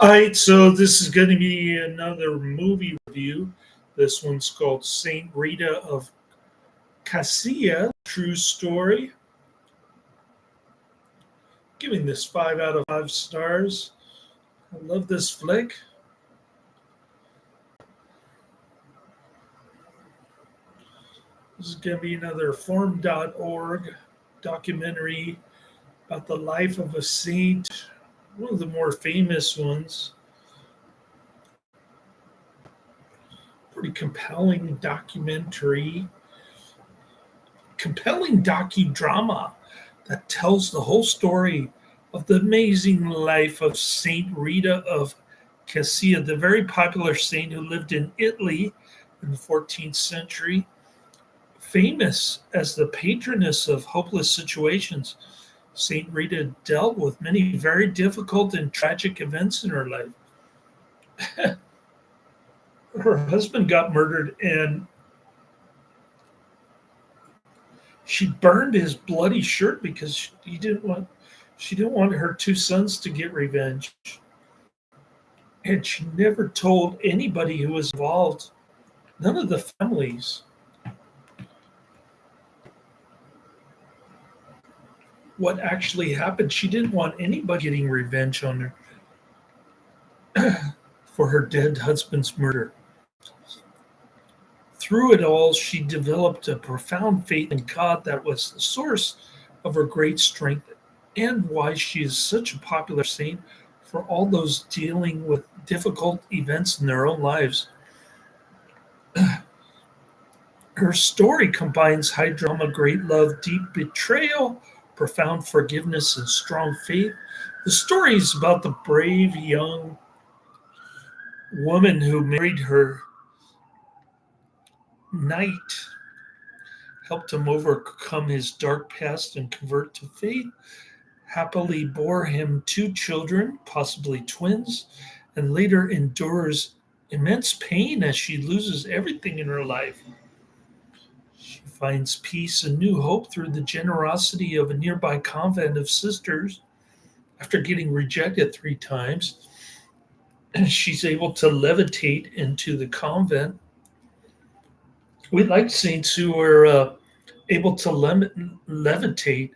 All right, so this is going to be another movie review. This one's called Saint Rita of Cascia, true story. Giving this 5 out of 5 stars. I love this flick. This is going to be another Forum.org documentary about the life of a saint, one of the more famous ones. Pretty compelling docudrama that tells the whole story of the amazing life of Saint Rita of Cascia, the very popular saint who lived in Italy in the 14th century, famous as the patroness of hopeless situations. Saint Rita dealt with many very difficult and tragic events in her life. Her husband got murdered and she burned his bloody shirt because she didn't want her two sons to get revenge. And she never told anybody who was involved, none of the families, what actually happened. She didn't want anybody getting revenge on her for her dead husband's murder. Through it all, she developed a profound faith in God that was the source of her great strength and why she is such a popular saint for all those dealing with difficult events in their own lives. Her story combines high drama, great love, deep betrayal, profound forgiveness, and strong faith. The story is about the brave young woman who married her knight, helped him overcome his dark past and convert to faith, happily bore him two children, possibly twins, and later endures immense pain as she loses everything in her life. She finds peace and new hope through the generosity of a nearby convent of sisters. After getting rejected 3 times, she's able to levitate into the convent. We like saints who are able to levitate.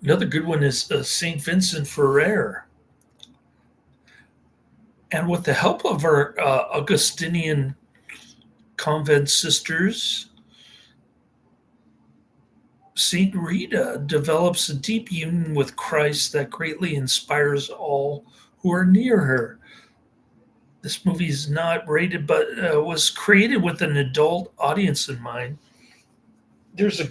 Another good one is Saint Vincent Ferrer. And with the help of our Augustinian convent sisters, Saint Rita develops a deep union with Christ that greatly inspires all who are near her. This movie is not rated, but was created with an adult audience in mind. There's a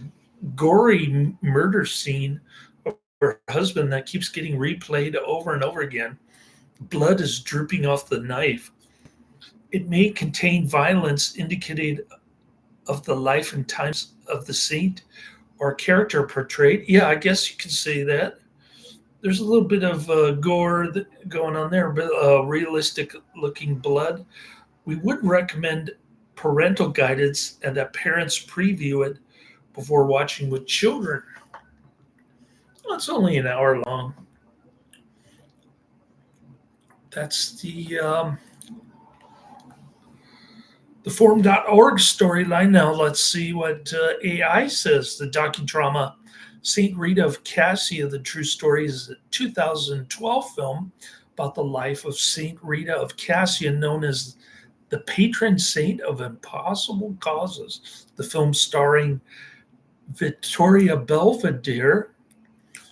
gory murder scene of her husband that keeps getting replayed over and over again. Blood is dripping off the knife. It may contain violence indicated of the life and times of the saint or character portrayed. Yeah, I guess you can say that. There's a little bit of gore going on there, but realistic looking blood. We would recommend parental guidance and that parents preview it before watching with children. Well, it's only an hour long. That's the Forum.org storyline. Now let's see what AI says. The docudrama Saint Rita of Cascia, the true story, is a 2012 film about the life of Saint Rita of Cascia, known as the patron saint of impossible causes. The film, starring Victoria Belvedere,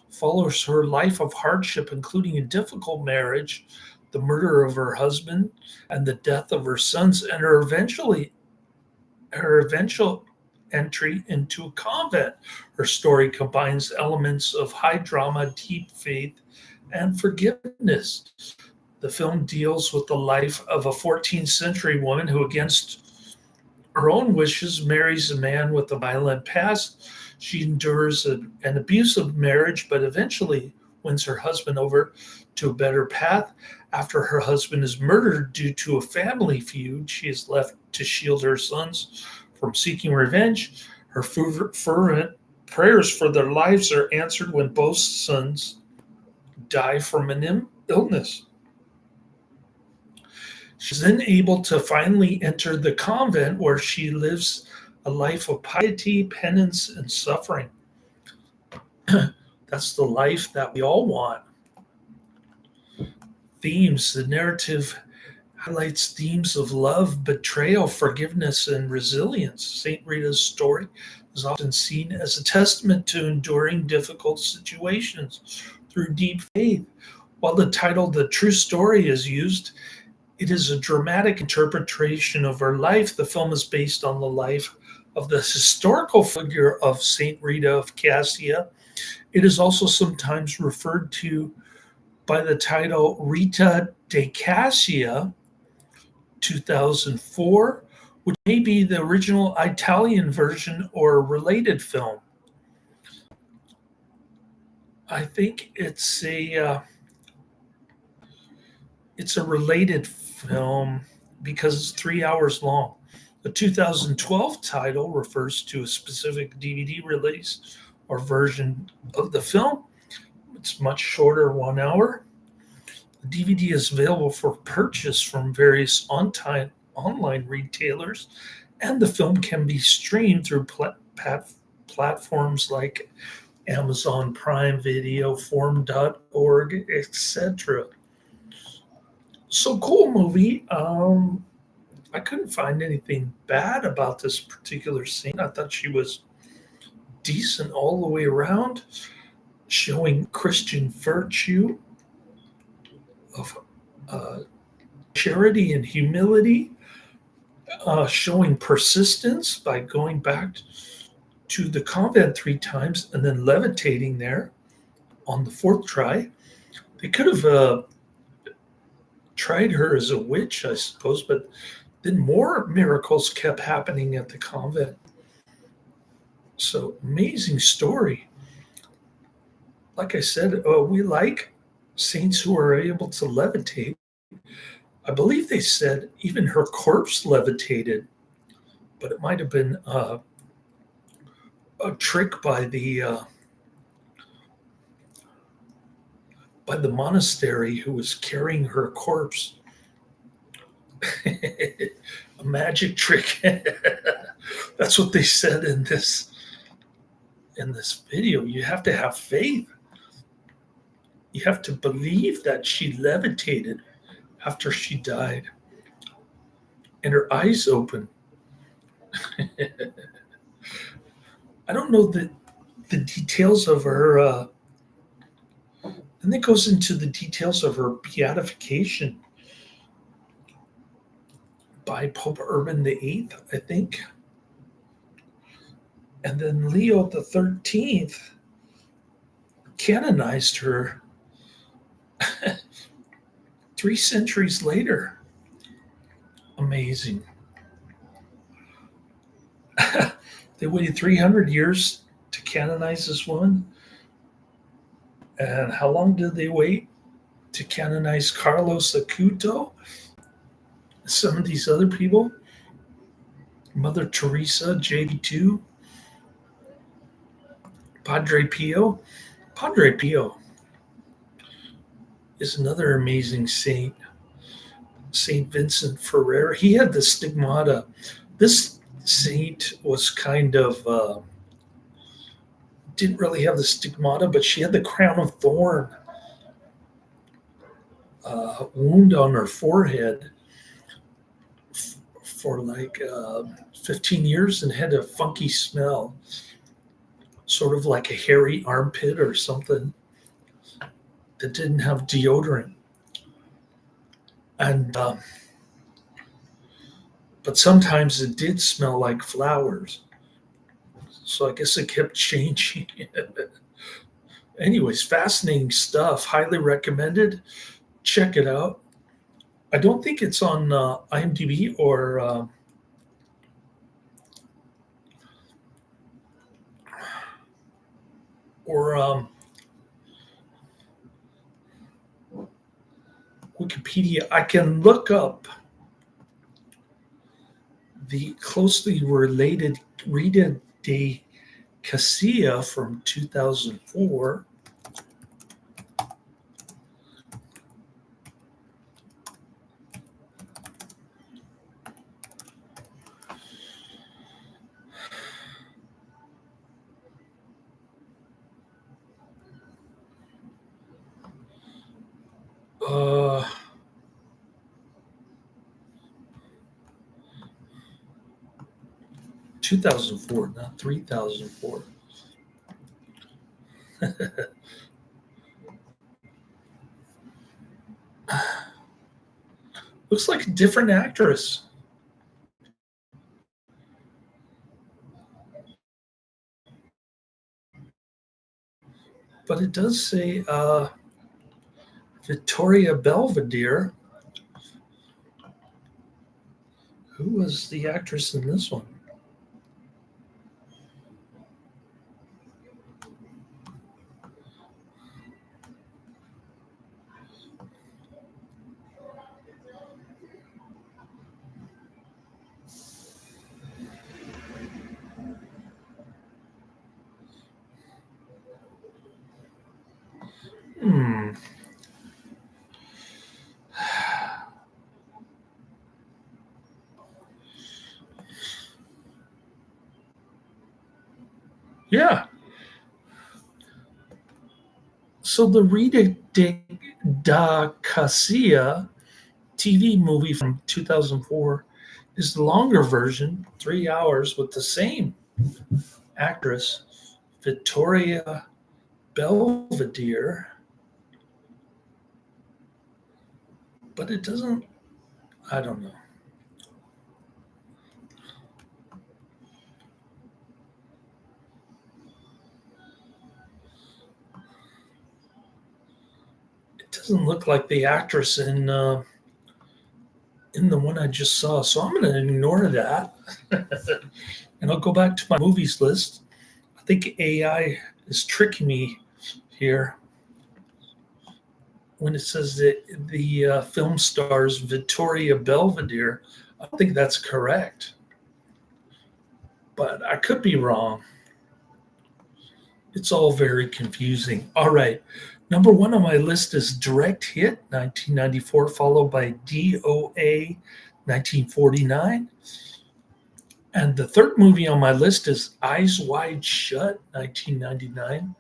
follows her life of hardship, including a difficult marriage, the murder of her husband, and the death of her sons, and her eventual entry into a convent. Her story combines elements of high drama, deep faith, and forgiveness. The film deals with the life of a 14th century woman who, against her own wishes, marries a man with a violent past. She endures an abusive marriage, but eventually wins her husband over to a better path. After her husband is murdered due to a family feud, she is left to shield her sons from seeking revenge. Her fervent prayers for their lives are answered when both sons die from an illness. She's then able to finally enter the convent where she lives a life of piety, penance, and suffering. That's the life that we all want. Themes. The narrative highlights themes of love, betrayal, forgiveness, and resilience. St. Rita's story is often seen as a testament to enduring difficult situations through deep faith. While the title The True Story is used, it is a dramatic interpretation of her life. The film is based on the life of the historical figure of St. Rita of Cascia. It is also sometimes referred to by the title Rita de Cascia, 2004, which may be the original Italian version or a related film. I think it's a related film because it's 3 hours long. The 2012 title refers to a specific DVD release or version of the film. It's much shorter, 1 hour. The DVD is available for purchase from various online retailers, and the film can be streamed through platforms like Amazon Prime Video, Form.org, etc. So cool movie. I couldn't find anything bad about this particular scene. I thought she was decent all the way around, showing Christian virtue of uh, charity and humility, showing persistence by going back to the convent 3 times and then levitating there on the fourth try. They could have tried her as a witch, I suppose, but then more miracles kept happening at the convent. So amazing story. Like I said, we like saints who are able to levitate. I believe they said even her corpse levitated, but it might have been a trick by the monastery who was carrying her corpse. A magic trick. That's what they said in this video. You have to have faith. You have to believe that she levitated after she died and her eyes open. I don't know the details of her. And it goes into the details of her beatification by Pope Urban VIII, I think. And then Leo the 13th canonized her 3 centuries later. Amazing. They waited 300 years to canonize this woman. And how long did they wait to canonize Carlos Acuto? Some of these other people? Mother Teresa, JB2, Padre Pio. Padre Pio is another amazing saint. Saint Vincent Ferrer. He had the stigmata. This saint was kind of didn't really have the stigmata, but she had the crown of thorn wound on her forehead for like 15 years and had a funky smell, sort of like a hairy armpit or something that didn't have deodorant. And but sometimes it did smell like flowers. So I guess it kept changing. Anyways, fascinating stuff. Highly recommended. Check it out. I don't think it's on IMDb or Wikipedia. I can look up the closely related Rita de Cascia from 2004. Uh, 2004, not 3004. Looks like a different actress, but it does say Victoria Belvedere. Who was the actress in this one? Hmm. Yeah. So the Rita da Cascia TV movie from 2004 is the longer version, 3 hours, with the same actress, Victoria Belvedere, but it doesn't, I don't know. It doesn't look like the actress in the one I just saw. So I'm going to ignore that. And I'll go back to my movies list. I think AI is tricking me here when it says that the film stars Victoria Belvedere. I don't think that's correct, but I could be wrong. It's all very confusing. All right. Number one on my list is Direct Hit 1994, followed by DOA 1949. And the third movie on my list is Eyes Wide Shut 1999,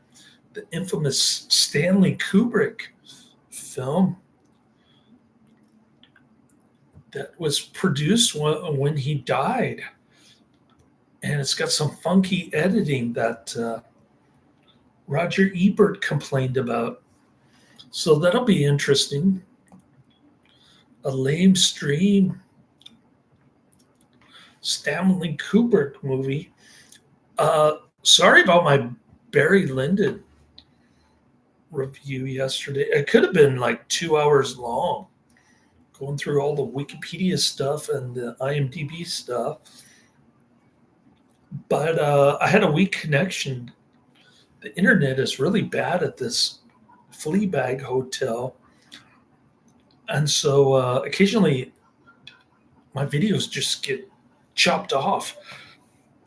the infamous Stanley Kubrick film that was produced when he died. And it's got some funky editing that Roger Ebert complained about. So that'll be interesting. A lame stream Stanley Kubrick movie. Sorry about my Barry Lyndon review yesterday. It could have been like 2 hours long, going through all the Wikipedia stuff and the IMDb stuff. But I had a weak connection. The internet is really bad at this Fleabag hotel. And so occasionally my videos just get chopped off.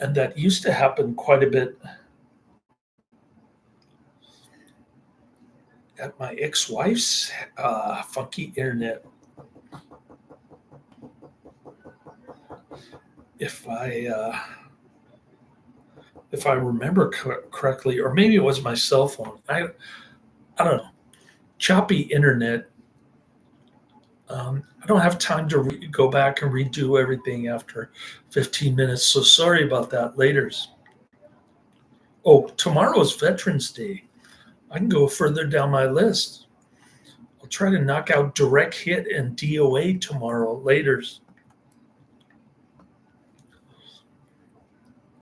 And that used to happen quite a bit at my ex-wife's funky internet. If I if I remember correctly, or maybe it was my cell phone. I don't know. Choppy internet. I don't have time to go back and redo everything after 15 minutes. So sorry about that. Later's. Oh, tomorrow's Veterans Day. I can go further down my list. I'll try to knock out Direct Hit and DOA tomorrow. Later's.